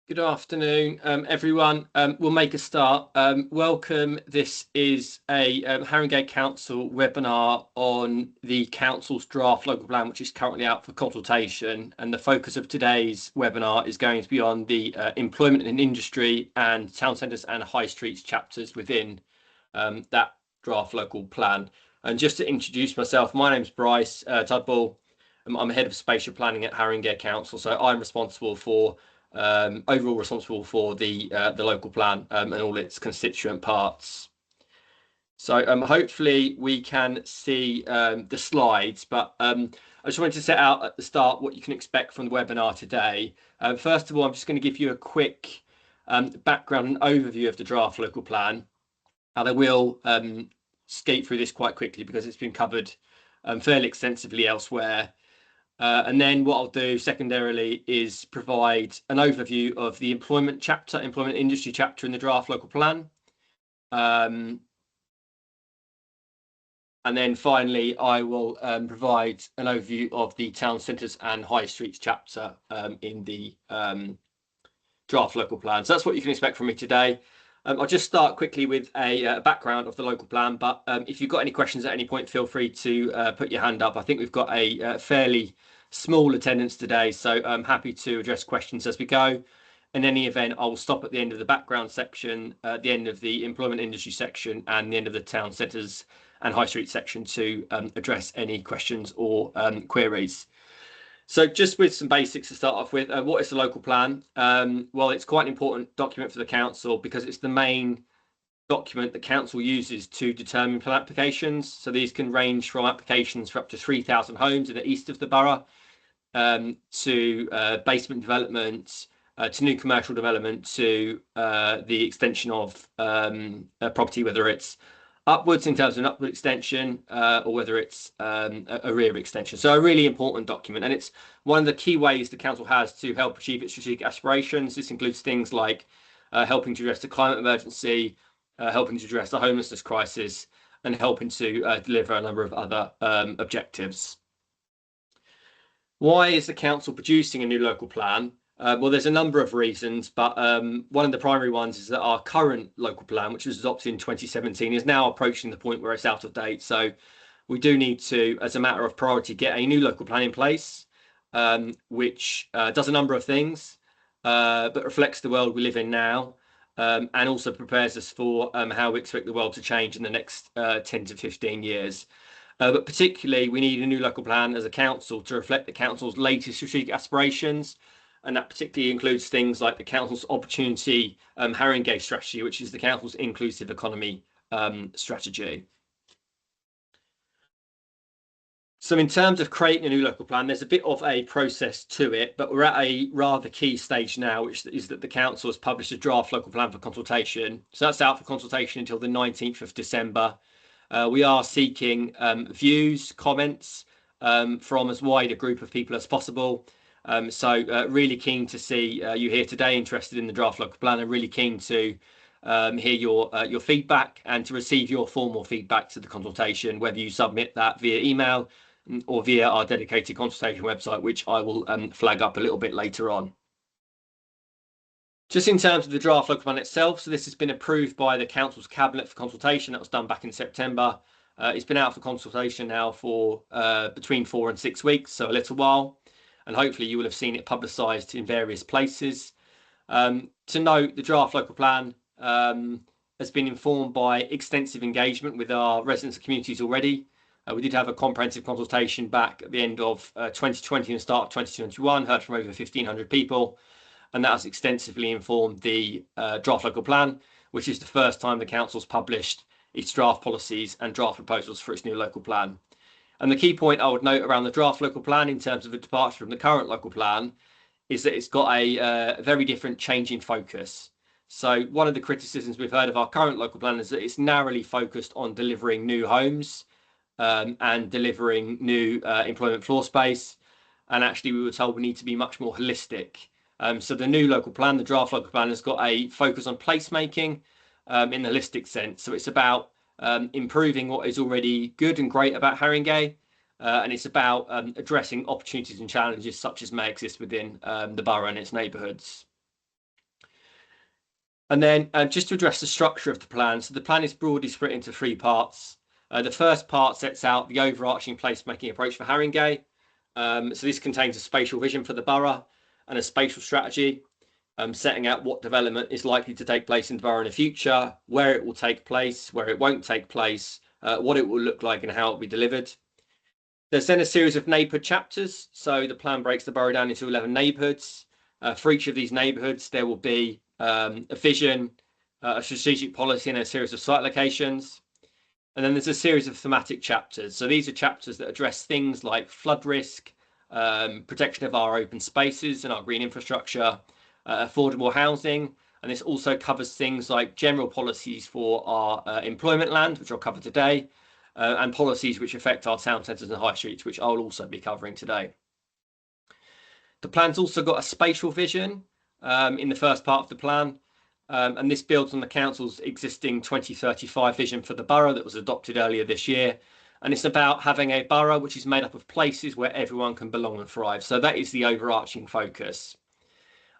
Good afternoon, everyone. We'll make a start. Welcome. This is a Haringey Council webinar on the council's draft local plan, which is currently out for consultation. And the focus of today's webinar is going to be on the employment and industry and town centres and high streets chapters within that draft local plan. And just to introduce myself, my name's Bryce Tudball. I'm head of spatial planning at Haringey Council, so I'm responsible for overall responsible for the local plan and all its constituent parts. So hopefully we can see the slides, but I just wanted to set out at the start what you can expect from the webinar today. First of all, I'm just going to give you a quick background and overview of the draft local plan. And I will skate through this quite quickly because it's been covered fairly extensively elsewhere. And then what I'll do secondarily is provide an overview of the employment industry chapter in the draft local plan. And then finally, I will provide an overview of the town centres and high streets chapter in the draft local plan. So that's what you can expect from me today. I'll just start quickly with a background of the local plan, but if you've got any questions at any point, feel free to put your hand up. I think we've got a fairly small attendance today, so I'm happy to address questions as we go. In any event, I will stop at the end of the background section, at the end of the employment industry section, and the end of the town centres and high street section to address any questions or queries. So just with some basics to start off with, what is the local plan? Well, it's quite an important document for the council because it's the main document the council uses to determine plan applications. So these can range from applications for up to 3,000 homes in the east of the borough to basement development, to new commercial development, to the extension of a property, whether it's upwards in terms of an upward extension or whether it's a rear extension. So a really important document, and it's one of the key ways the council has to help achieve its strategic aspirations. This includes things like helping to address the climate emergency, helping to address the homelessness crisis, and helping to deliver a number of other objectives. Why is the council producing a new local plan? Well, there's a number of reasons, but one of the primary ones is that our current local plan, which was adopted in 2017, is now approaching the point where it's out of date. So we do need to, as a matter of priority, get a new local plan in place, which does a number of things, but reflects the world we live in now, and also prepares us for how we expect the world to change in the next 10 to 15 years. But particularly, we need a new local plan as a council to reflect the council's latest strategic aspirations. And that particularly includes things like the council's opportunity Haringey strategy, which is the council's inclusive economy strategy. So in terms of creating a new local plan, there's a bit of a process to it, but we're at a rather key stage now, which is that the council has published a draft local plan for consultation. So that's out for consultation until the 19th of December. We are seeking views, comments from as wide a group of people as possible. So really keen to see you here today, interested in the draft local plan, and really keen to hear your feedback and to receive your formal feedback to the consultation, whether you submit that via email or via our dedicated consultation website, which I will flag up a little bit later on. Just in terms of the draft local plan itself, so this has been approved by the council's cabinet for consultation. That was done back in September. It's been out for consultation now for between 4 and 6 weeks, so a little while. And hopefully you will have seen it publicised in various places. To note, the draft local plan has been informed by extensive engagement with our residents and communities already. We did have a comprehensive consultation back at the end of 2020 and the start of 2021, heard from over 1,500 people, and that has extensively informed the draft local plan, which is the first time the council's published its draft policies and draft proposals for its new local plan. And the key point I would note around the draft local plan in terms of a departure from the current local plan is that it's got a very different change in focus. So one of the criticisms we've heard of our current local plan is that it's narrowly focused on delivering new homes and delivering new employment floor space. And actually we were told we need to be much more holistic. So the new local plan, the draft local plan, has got a focus on placemaking in the holistic sense. So it's about improving what is already good and great about Haringey, and it's about addressing opportunities and challenges such as may exist within the borough and its neighbourhoods. And then just to address the structure of the plan, so the plan is broadly split into three parts. The first part sets out the overarching placemaking approach for Haringey. So this contains a spatial vision for the borough and a spatial strategy, setting out what development is likely to take place in the borough in the future, where it will take place, where it won't take place, what it will look like and how it will be delivered. There's then a series of neighbourhood chapters. So the plan breaks the borough down into 11 neighbourhoods. For each of these neighbourhoods, there will be a vision, a strategic policy, and a series of site locations. And then there's a series of thematic chapters. So these are chapters that address things like flood risk, protection of our open spaces and our green infrastructure, affordable housing. And this also covers things like general policies for our employment land, which I'll cover today, and policies which affect our town centres and high streets, which I'll also be covering today. The plan's also got a spatial vision in the first part of the plan. And this builds on the council's existing 2035 vision for the borough that was adopted earlier this year. And it's about having a borough which is made up of places where everyone can belong and thrive. So that is the overarching focus.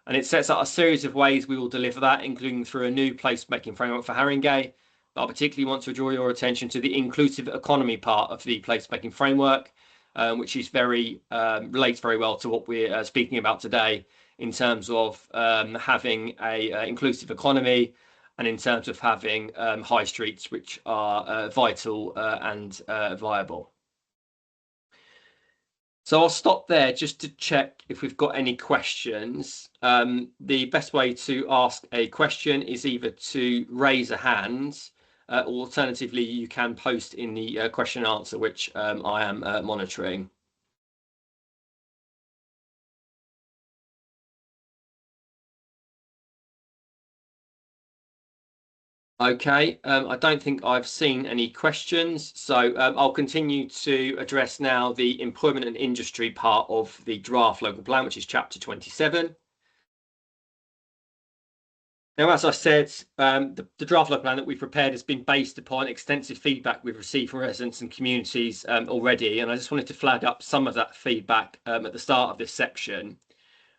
And it sets out a series of ways we will deliver that, including through a new placemaking framework for Haringey. But I particularly want to draw your attention to the inclusive economy part of the placemaking framework, which is relates very well to what we're speaking about today, in terms of having a inclusive economy and in terms of having high streets which are vital and viable. So I'll stop there just to check if we've got any questions. The best way to ask a question is either to raise a hand, or alternatively you can post in the question and answer, which I am monitoring. Okay, I don't think I've seen any questions, so I'll continue to address now the employment and industry part of the draft local plan, which is chapter 27. Now, as I said, the draft local plan that we've prepared has been based upon extensive feedback we've received from residents and communities already, and I just wanted to flag up some of that feedback at the start of this section.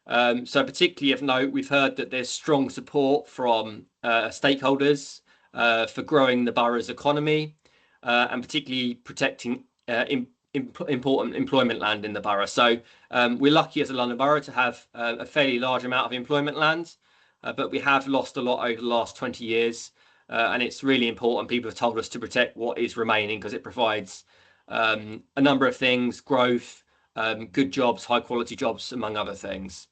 So particularly of note, we've heard that there's strong support from stakeholders for growing the borough's economy and particularly protecting important employment land in the borough. So we're lucky as a London borough to have a fairly large amount of employment land, but we have lost a lot over the last 20 years. And it's really important. People have told us to protect what is remaining because it provides a number of things: growth, good jobs, high quality jobs, among other things.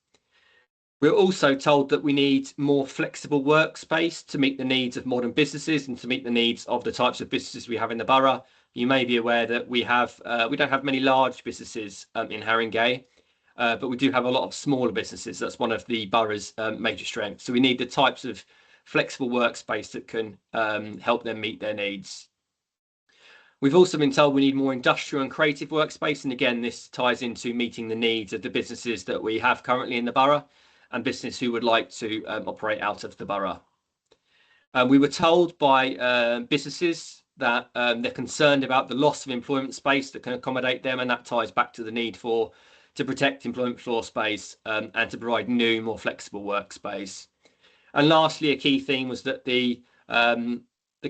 We're also told that we need more flexible workspace to meet the needs of modern businesses and to meet the needs of the types of businesses we have in the borough. You may be aware that we don't have many large businesses in Haringey, but we do have a lot of smaller businesses. That's one of the borough's major strengths. So we need the types of flexible workspace that can help them meet their needs. We've also been told we need more industrial and creative workspace. And again, this ties into meeting the needs of the businesses that we have currently in the borough and business who would like to operate out of the borough. We were told by businesses that they're concerned about the loss of employment space that can accommodate them, and that ties back to the need to protect employment floor space and to provide new, more flexible workspace. And lastly, a key theme was that the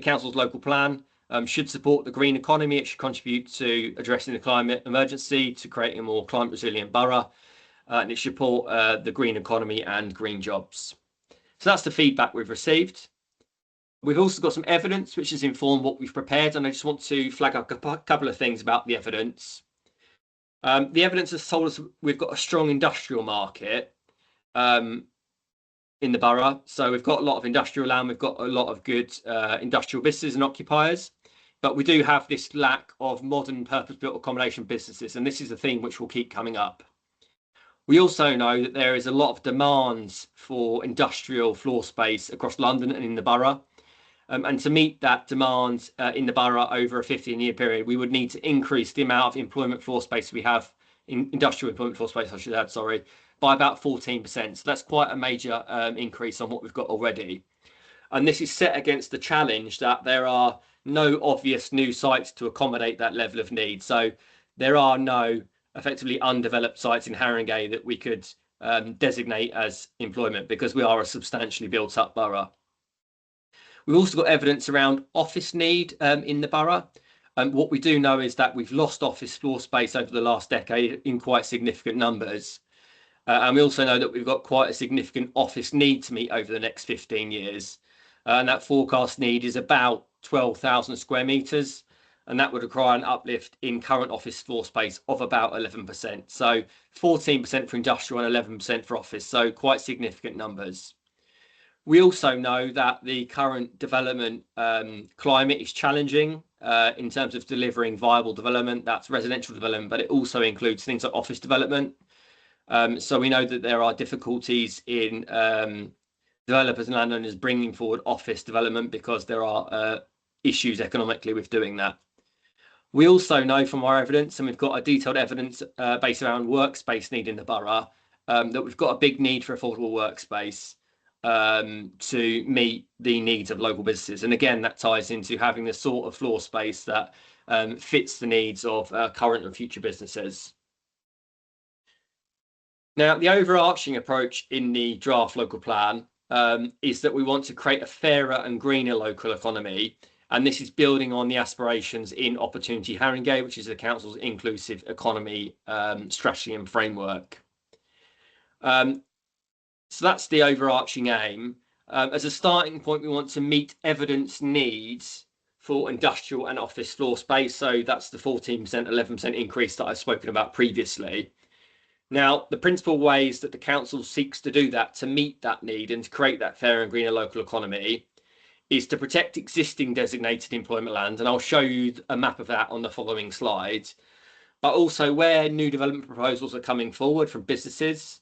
council's local plan should support the green economy. It should contribute to addressing the climate emergency, to creating a more climate resilient borough, and it should support the green economy and green jobs. So that's the feedback we've received. We've also got some evidence which has informed what we've prepared, and I just want to flag up a couple of things about the evidence. The evidence has told us we've got a strong industrial market in the borough. So we've got a lot of industrial land, we've got a lot of good industrial businesses and occupiers, but we do have this lack of modern purpose-built accommodation businesses, and this is a theme which will keep coming up. We also know that there is a lot of demands for industrial floor space across London and in the borough. And to meet that demand in the borough over a 15-year period, we would need to increase the amount of employment floor space we have, in industrial employment floor space, I should add, sorry, by about 14%. So that's quite a major increase on what we've got already. And this is set against the challenge that there are no obvious new sites to accommodate that level of need. So there are no effectively undeveloped sites in Haringey that we could designate as employment because we are a substantially built up borough. We've also got evidence around office need in the borough. What we do know is that we've lost office floor space over the last decade in quite significant numbers. And we also know that we've got quite a significant office need to meet over the next 15 years. And that forecast need is about 12,000 square metres. And that would require an uplift in current office floor space of about 11%. So 14% for industrial and 11% for office. So quite significant numbers. We also know that the current development climate is challenging in terms of delivering viable development. That's residential development, but it also includes things like office development. So we know that there are difficulties in developers and landowners bringing forward office development because there are issues economically with doing that. We also know from our evidence, and we've got a detailed evidence base around workspace need in the borough, that we've got a big need for affordable workspace to meet the needs of local businesses. And again, that ties into having the sort of floor space that fits the needs of current and future businesses. Now, the overarching approach in the draft local plan is that we want to create a fairer and greener local economy. And this is building on the aspirations in Opportunity Haringey, which is the council's inclusive economy strategy and framework. So that's the overarching aim. As a starting point, we want to meet evidence needs for industrial and office floor space. So that's the 14%, 11% increase that I've spoken about previously. Now, the principal ways that the council seeks to do that, to meet that need and to create that fairer and greener local economy, is to protect existing designated employment land. And I'll show you a map of that on the following slides. But also where new development proposals are coming forward from businesses,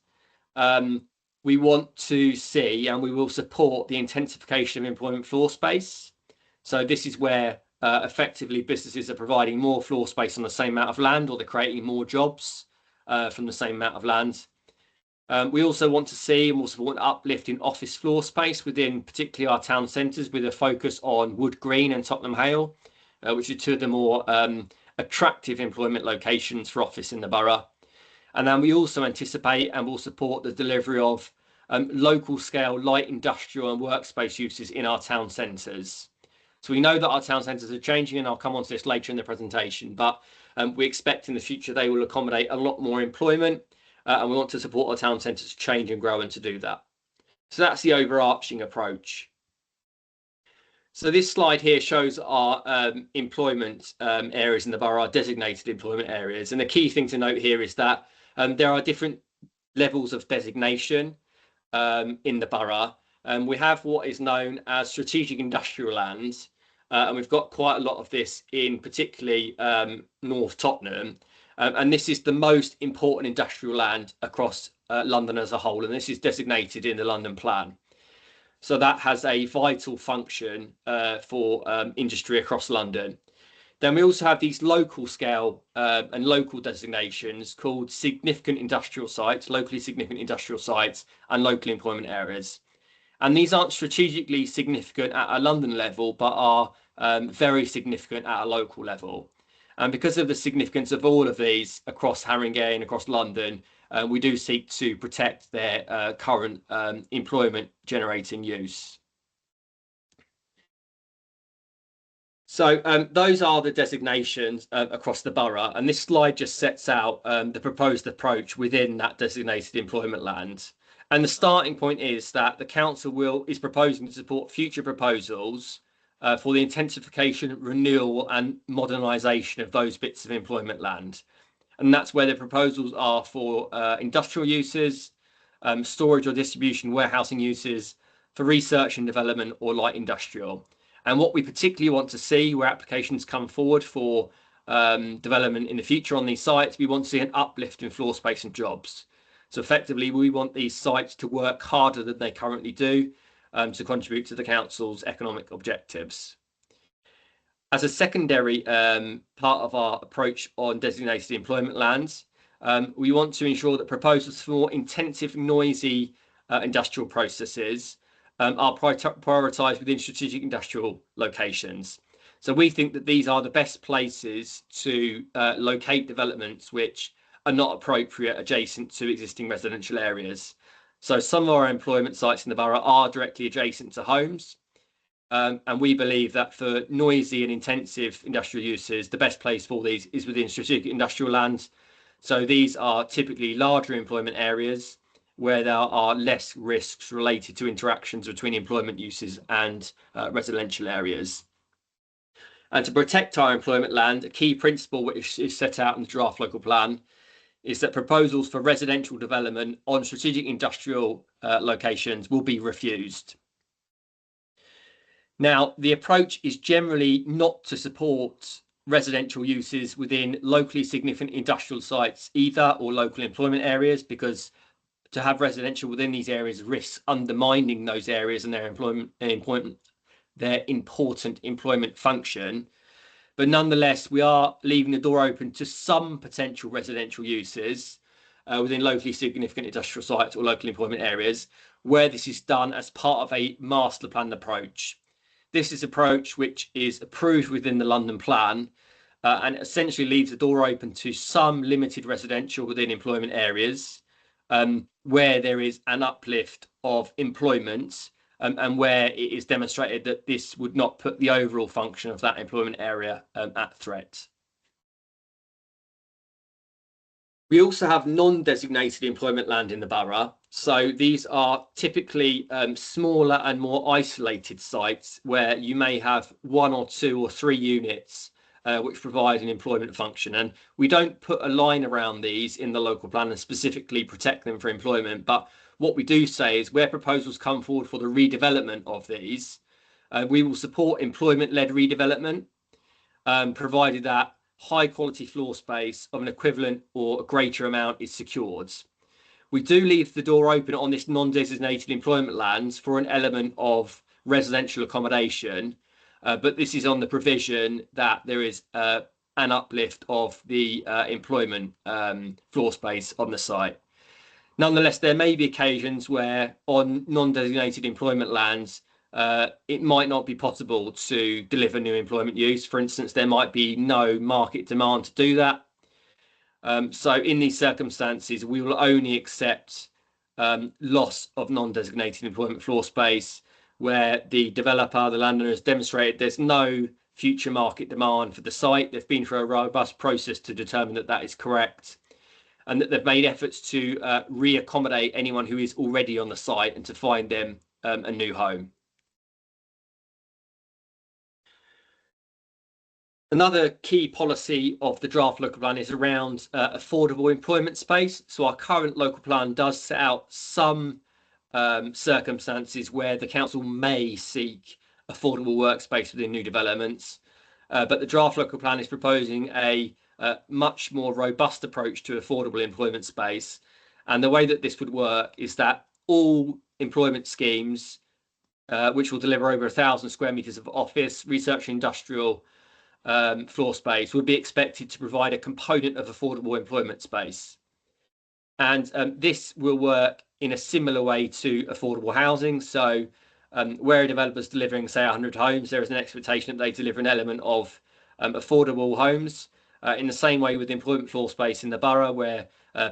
we want to see and we will support the intensification of employment floor space. So this is where effectively businesses are providing more floor space on the same amount of land, or they're creating more jobs from the same amount of land. We also want to see and also want an uplift in office floor space within particularly our town centres, with a focus on Wood Green and Tottenham Hale, which are two of the more attractive employment locations for office in the borough. And then we also anticipate and will support the delivery of local scale light industrial and workspace uses in our town centres. So we know that our town centres are changing, and I'll come on to this later in the presentation, but we expect in the future they will accommodate a lot more employment, and we want to support our town centres to change and grow and to do that. So that's the overarching approach. So this slide here shows our employment areas in the borough, our designated employment areas. And the key thing to note here is that there are different levels of designation in the borough. We have what is known as strategic industrial lands, and we've got quite a lot of this in particularly North Tottenham. And this is the most important industrial land across London as a whole, and this is designated in the London Plan. So that has a vital function for industry across London. Then we also have these local scale and local designations called significant industrial sites, locally significant industrial sites, and local employment areas. And these aren't strategically significant at a London level, but are very significant at a local level. And because of the significance of all of these across Haringey and across London, we do seek to protect their current employment generating use. So those are the designations across the borough, and this slide just sets out the proposed approach within that designated employment land. And the starting point is that the council is proposing to support future proposals for the intensification, renewal and modernisation of those bits of employment land. And that's where the proposals are for industrial uses, storage or distribution, warehousing uses, for research and development, or light industrial. And what we particularly want to see where applications come forward for development in the future on these sites, we want to see an uplift in floor space and jobs. So effectively, we want these sites to work harder than they currently do to contribute to the council's economic objectives. As a secondary part of our approach on designated employment lands, we want to ensure that proposals for more intensive, noisy industrial processes are prioritised within strategic industrial locations. So we think that these are the best places to locate developments which are not appropriate adjacent to existing residential areas. So some of our employment sites in the borough are directly adjacent to homes. And we believe that for noisy and intensive industrial uses, the best place for these is within strategic industrial lands. So these are typically larger employment areas where there are less risks related to interactions between employment uses and residential areas. And to protect our employment land, a key principle which is set out in the draft local plan is that proposals for residential development on strategic industrial locations will be refused. Now, the approach is generally not to support residential uses within locally significant industrial sites either, or local employment areas, because to have residential within these areas risks undermining those areas and their important employment function. But nonetheless, we are leaving the door open to some potential residential uses within locally significant industrial sites or local employment areas where this is done as part of a master plan approach. This is an approach which is approved within the London Plan and essentially leaves the door open to some limited residential within employment areas where there is an uplift of employment and where it is demonstrated that this would not put the overall function of that employment area at threat. We also have non-designated employment land in the borough. So these are typically smaller and more isolated sites where you may have 1 or 2 or 3 units which provide an employment function. And we don't put a line around these in the local plan and specifically protect them for employment. But what we do say is where proposals come forward for the redevelopment of these, we will support employment-led redevelopment, provided that high quality floor space of an equivalent or a greater amount is secured. We do leave the door open on this non-designated employment lands for an element of residential accommodation, but this is on the provision that there is an uplift of the employment floor space on the site. Nonetheless, there may be occasions where on non-designated employment lands, it might not be possible to deliver new employment use. For instance, there might be no market demand to do that. So in these circumstances, we will only accept loss of non-designated employment floor space where the developer, the landowner, has demonstrated there's no future market demand for the site. They've been through a robust process to determine that that is correct, and that they've made efforts to re-accommodate anyone who is already on the site and to find them a new home. Another key policy of the draft local plan is around affordable employment space. So our current local plan does set out some circumstances where the council may seek affordable workspace within new developments, but the draft local plan is proposing a much more robust approach to affordable employment space. And the way that this would work is that all employment schemes, which will deliver over 1,000 square meters of office, research and industrial floor space, would be expected to provide a component of affordable employment space. And this will work in a similar way to affordable housing. So where a developer is delivering, say, 100 homes, there is an expectation that they deliver an element of affordable homes. In the same way with employment floor space in the borough, where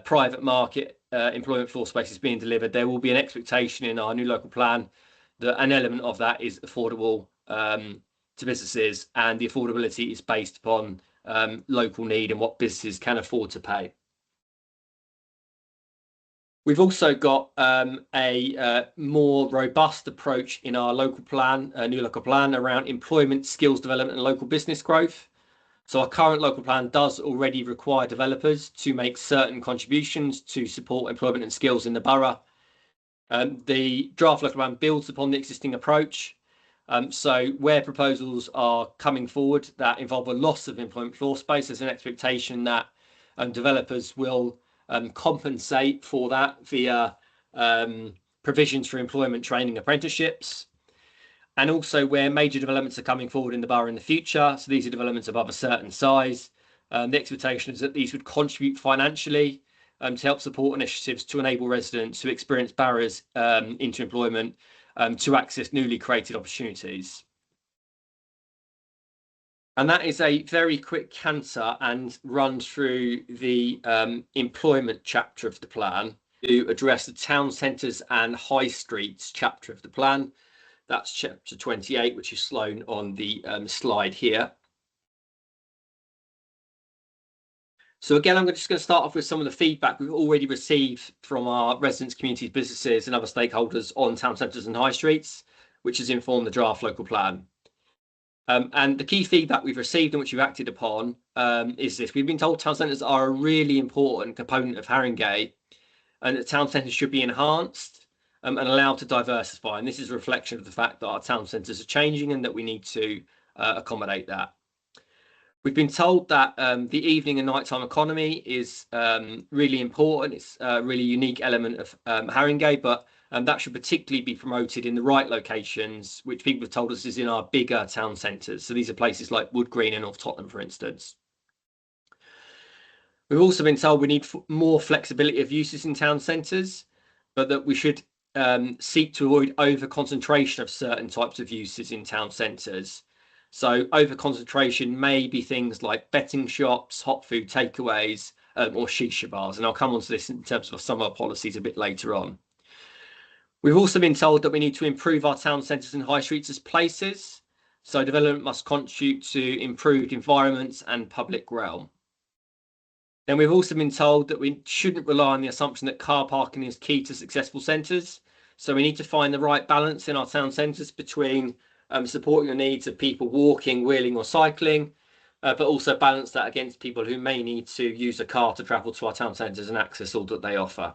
private market employment floor space is being delivered, there will be an expectation in our new local plan that an element of that is affordable to businesses, and the affordability is based upon local need and what businesses can afford to pay. We've also got a more robust approach in our local plan, new local plan, around employment, skills development and local business growth. So our current local plan does already require developers to make certain contributions to support employment and skills in the borough. The draft local plan builds upon the existing approach. So where proposals are coming forward that involve a loss of employment floor space, there's an expectation that developers will compensate for that via provisions for employment training apprenticeships. And also where major developments are coming forward in the borough in the future, so these are developments above a certain size, the expectation is that these would contribute financially to help support initiatives to enable residents who experience barriers into employment to access newly created opportunities. And that is a very quick canter and run through the employment chapter of the plan to address the town centres and high streets chapter of the plan. That's chapter 28, which is shown on the slide here. So again, I'm just going to start off with some of the feedback we've already received from our residents, communities, businesses and other stakeholders on town centres and high streets, which has informed the draft local plan. And the key feedback we've received and which we've acted upon is this. We've been told town centres are a really important component of Haringey, and that town centres should be enhanced and allowed to diversify. And this is a reflection of the fact that our town centres are changing and that we need to accommodate that. We've been told that the evening and nighttime economy is really important. It's a really unique element of Haringey, but that should particularly be promoted in the right locations, which people have told us is in our bigger town centres. So these are places like Wood Green and North Tottenham, for instance. We've also been told we need more flexibility of uses in town centres, but that we should seek to avoid over-concentration of certain types of uses in town centres. So over-concentration may be things like betting shops, hot food takeaways, or shisha bars. And I'll come on to this in terms of some of our policies a bit later on. We've also been told that we need to improve our town centres and high streets as places. So development must contribute to improved environments and public realm. Then we've also been told that we shouldn't rely on the assumption that car parking is key to successful centres. So we need to find the right balance in our town centres between supporting the needs of people walking, wheeling or cycling, but also balance that against people who may need to use a car to travel to our town centres and access all that they offer.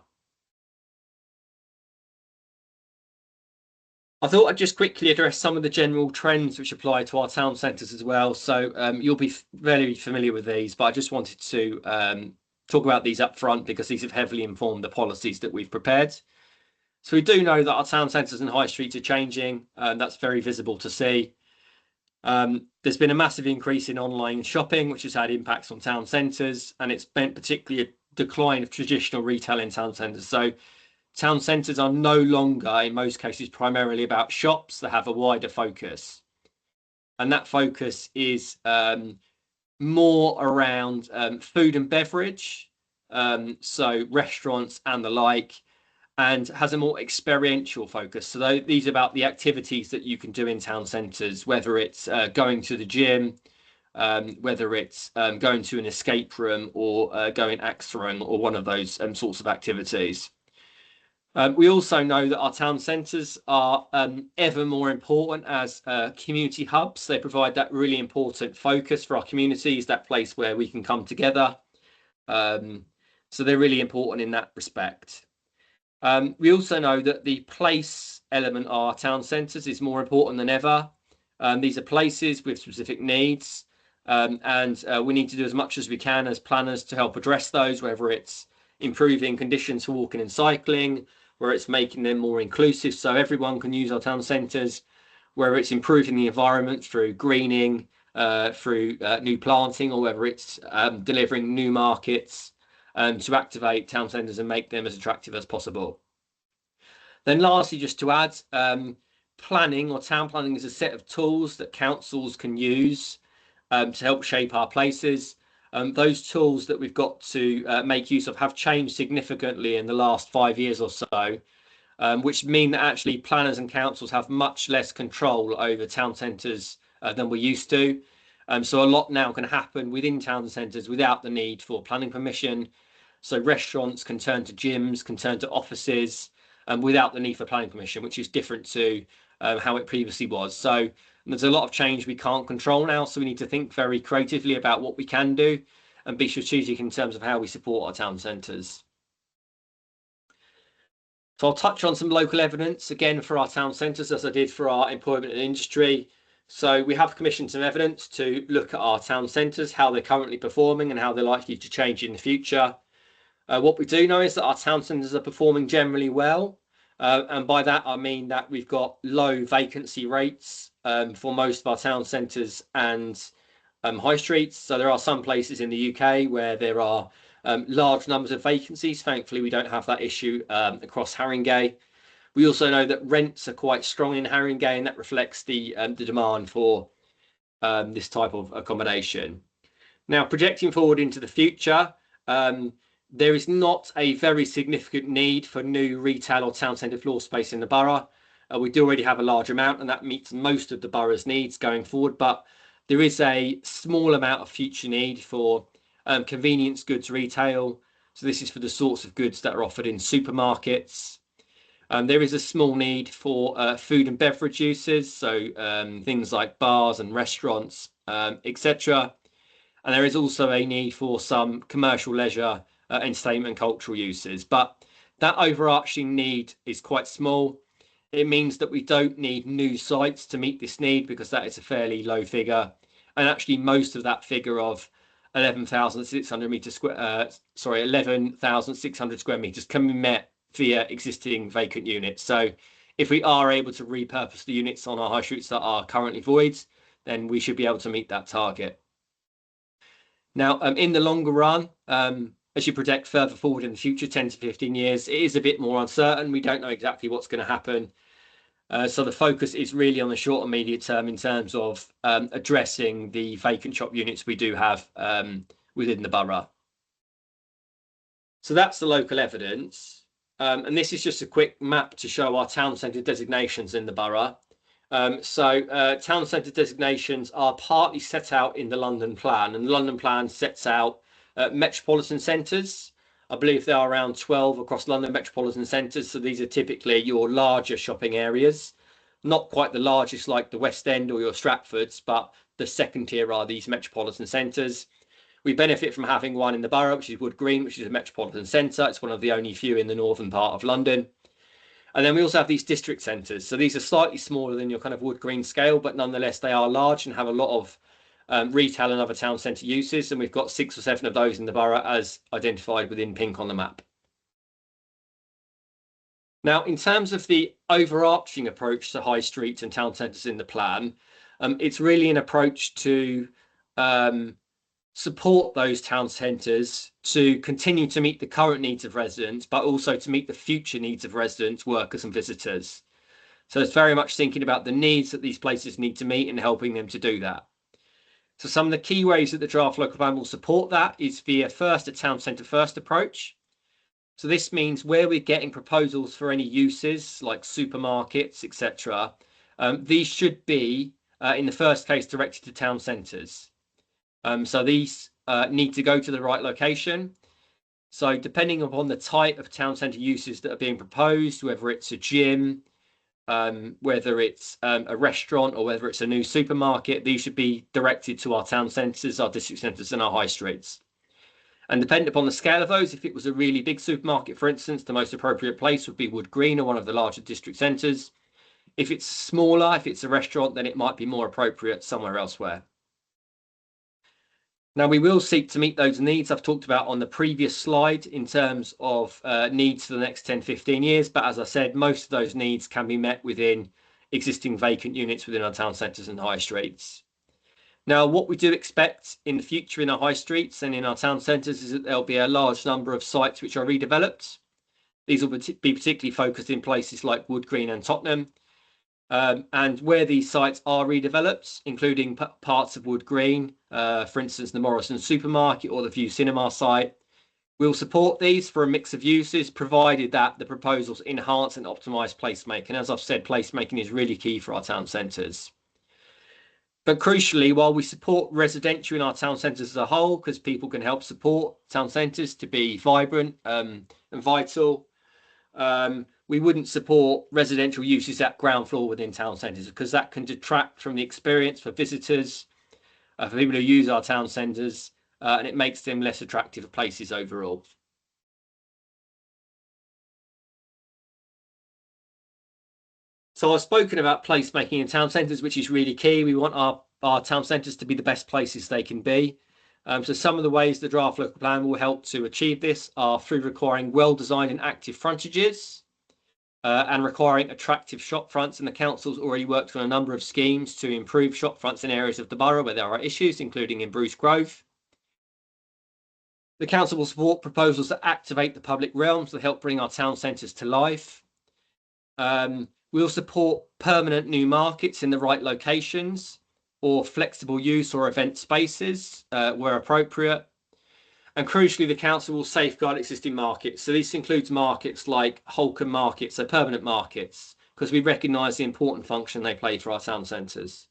I thought I'd just quickly address some of the general trends which apply to our town centres as well. So you'll be very familiar with these, but I just wanted to talk about these up front because these have heavily informed the policies that we've prepared. So we do know that our town centres and high streets are changing, and that's very visible to see. There's been a massive increase in online shopping, which has had impacts on town centres, and it's meant particularly a decline of traditional retail in town centres. So town centres are no longer, in most cases, primarily about shops that have a wider focus. And that focus is more around food and beverage, so restaurants and the like, and has a more experiential focus. So these are about the activities that you can do in town centres, whether it's going to the gym, whether it's going to an escape room or going axe throwing or one of those sorts of activities. We also know that our town centres are ever more important as community hubs. They provide that really important focus for our communities, that place where we can come together. So they're really important in that respect. We also know that the place element of our town centres is more important than ever. These are places with specific needs, and we need to do as much as we can as planners to help address those, whether it's improving conditions for walking and cycling, where it's making them more inclusive so everyone can use our town centres, where it's improving the environment through greening, through new planting, or whether it's delivering new markets to activate town centres and make them as attractive as possible. Then lastly, just to add, planning or town planning is a set of tools that councils can use to help shape our places. Those tools that we've got to make use of have changed significantly in the last 5 years or so, which mean that actually planners and councils have much less control over town centres than we used to. So a lot now can happen within town centres without the need for planning permission. So restaurants can turn to gyms, can turn to offices without the need for planning permission, which is different to how it previously was. So there's a lot of change we can't control now. So we need to think very creatively about what we can do and be strategic in terms of how we support our town centres. So I'll touch on some local evidence again for our town centres, as I did for our employment and industry. So we have commissioned some evidence to look at our town centres, how they're currently performing and how they're likely to change in the future. What we do know is that our town centres are performing generally well. And by that, I mean that we've got low vacancy rates for most of our town centres and high streets. So there are some places in the UK where there are large numbers of vacancies. Thankfully, we don't have that issue across Haringey. We also know that rents are quite strong in Haringey, and that reflects the demand for this type of accommodation. Now, projecting forward into the future, there is not a very significant need for new retail or town centre floor space in the borough. We do already have a large amount, and that meets most of the borough's needs going forward. But there is a small amount of future need for convenience goods retail. So this is for the sorts of goods that are offered in supermarkets. There is a small need for food and beverage uses, so things like bars and restaurants, etc. And there is also a need for some commercial leisure, entertainment and cultural uses. But that overarching need is quite small. It means that we don't need new sites to meet this need because that is a fairly low figure. And actually most of that figure of 11,600 square meters can be met via existing vacant units. So if we are able to repurpose the units on our high streets that are currently voids, then we should be able to meet that target. Now, in the longer run, as you project further forward in the future, 10 to 15 years, it is a bit more uncertain. We don't know exactly what's going to happen. So the focus is really on the short and medium term in terms of addressing the vacant shop units we do have within the borough. So that's the local evidence. And this is just a quick map to show our town centre designations in the borough. Town centre designations are partly set out in the London Plan, and the London Plan sets out metropolitan centres. I believe there are around 12 across London metropolitan centres. So these are typically your larger shopping areas, not quite the largest like the West End or your Stratfords, but the second tier are these metropolitan centres. We benefit from having one in the borough, which is Wood Green, which is a metropolitan centre. It's one of the only few in the northern part of London. And then we also have these district centres. So these are slightly smaller than your kind of Wood Green scale, but nonetheless, they are large and have a lot of retail and other town centre uses. And we've got 6 or 7 of those in the borough as identified within pink on the map. Now, in terms of the overarching approach to high streets and town centres in the plan, it's really an approach to support those town centres to continue to meet the current needs of residents, but also to meet the future needs of residents, workers and visitors. So it's very much thinking about the needs that these places need to meet and helping them to do that. So some of the key ways that the draft local plan will support that is via first a town centre first approach. So this means where we're getting proposals for any uses like supermarkets, etc. These should be in the first case directed to town centres. So these need to go to the right location. So depending upon the type of town centre uses that are being proposed, whether it's a gym, whether it's a restaurant or whether it's a new supermarket, these should be directed to our town centres, our district centres and our high streets. And depending upon the scale of those, if it was a really big supermarket, for instance, the most appropriate place would be Wood Green or one of the larger district centres. If it's smaller, if it's a restaurant, then it might be more appropriate somewhere elsewhere. Now, we will seek to meet those needs I've talked about on the previous slide in terms of needs for the next 10, 15 years. But as I said, most of those needs can be met within existing vacant units within our town centres and high streets. Now, what we do expect in the future in our high streets and in our town centres is that there'll be a large number of sites which are redeveloped. These will be particularly focused in places like Wood Green and Tottenham. And where these sites are redeveloped, including parts of Wood Green, for instance, the Morrison supermarket or the View Cinema site, we'll support these for a mix of uses, provided that the proposals enhance and optimise placemaking. As I've said, placemaking is really key for our town centres. But crucially, while we support residential in our town centres as a whole, because people can help support town centres to be vibrant and vital, we wouldn't support residential uses at ground floor within town centres because that can detract from the experience for visitors, for people who use our town centres, and it makes them less attractive places overall. So I've spoken about placemaking in town centres, which is really key. We want our town centres to be the best places they can be. So some of the ways the draft local plan will help to achieve this are through requiring well-designed and active frontages, and requiring attractive shop fronts, and the council's already worked on a number of schemes to improve shop fronts in areas of the borough where there are issues, including in Bruce Grove. The council will support proposals that activate the public realm to help bring our town centres to life. We'll support permanent new markets in the right locations or flexible use or event spaces where appropriate. And crucially, the council will safeguard existing markets. So this includes markets like Holcombe markets, so permanent markets, because we recognise the important function they play for our town centres.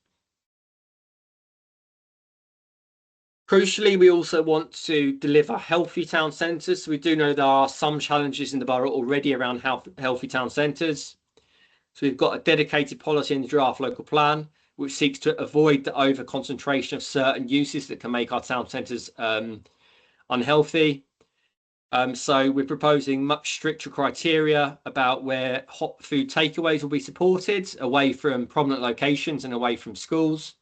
Crucially, we also want to deliver healthy town centres. So we do know there are some challenges in the borough already around healthy town centres. So we've got a dedicated policy in the draft local plan, which seeks to avoid the over concentration of certain uses that can make our town centres unhealthy. So we're proposing much stricter criteria about where hot food takeaways will be supported, away from prominent locations and away from schools.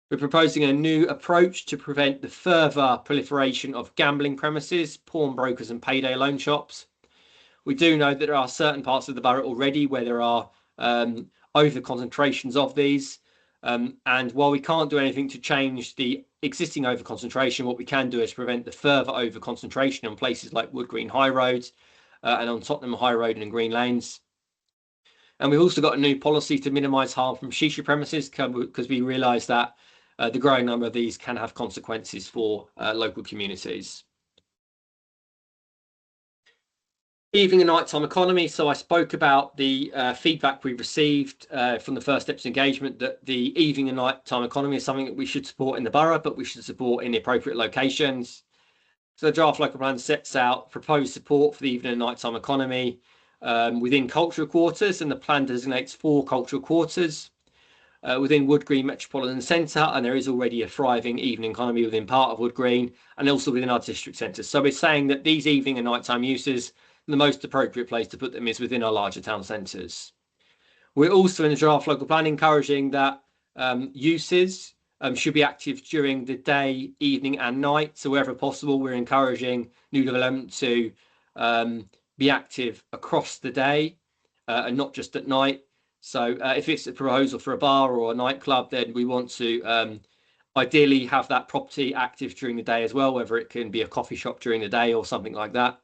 We're proposing a new approach to prevent the further proliferation of gambling premises, pawnbrokers and payday loan shops. We do know that there are certain parts of the borough already where there are over concentrations of these. And while we can't do anything to change the existing over concentration, what we can do is prevent the further over concentration on places like Wood Green High Road and on Tottenham High Road and Green Lanes. And we've also got a new policy to minimise harm from shisha premises, because we realise that the growing number of these can have consequences for local communities. Evening and nighttime economy. So I spoke about the feedback we received from the First Steps engagement, that the evening and nighttime economy is something that we should support in the borough, but we should support in the appropriate locations. So the draft local plan sets out proposed support for the evening and nighttime economy within cultural quarters, and the plan designates 4 cultural quarters within Wood Green Metropolitan Centre, and there is already a thriving evening economy within part of Wood Green and also within our district centres. So we're saying that these evening and nighttime uses, the most appropriate place to put them is within our larger town centres. We're also in the draft local plan encouraging that uses should be active during the day, evening and night. So wherever possible, we're encouraging new development to be active across the day and not just at night. So if it's a proposal for a bar or a nightclub, then we want to ideally have that property active during the day as well, whether it can be a coffee shop during the day or something like that.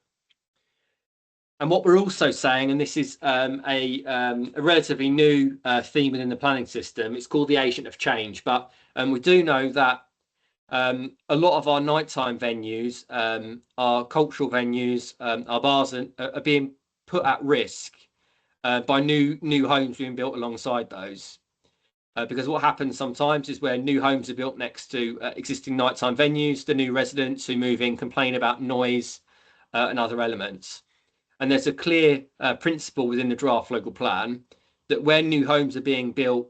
And what we're also saying, and this is a relatively new theme within the planning system, it's called the agent of change. But we do know that a lot of our nighttime venues, our cultural venues, our bars are being put at risk by new homes being built alongside those. Because what happens sometimes is where new homes are built next to existing nighttime venues, the new residents who move in complain about noise and other elements. And there's a clear principle within the draft local plan that when new homes are being built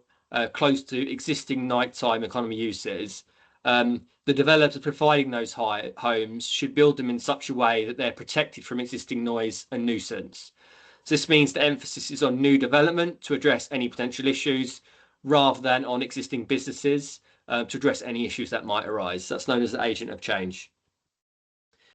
close to existing nighttime economy uses, the developers providing those homes should build them in such a way that they're protected from existing noise and nuisance. So this means the emphasis is on new development to address any potential issues rather than on existing businesses to address any issues that might arise. That's known as the agent of change.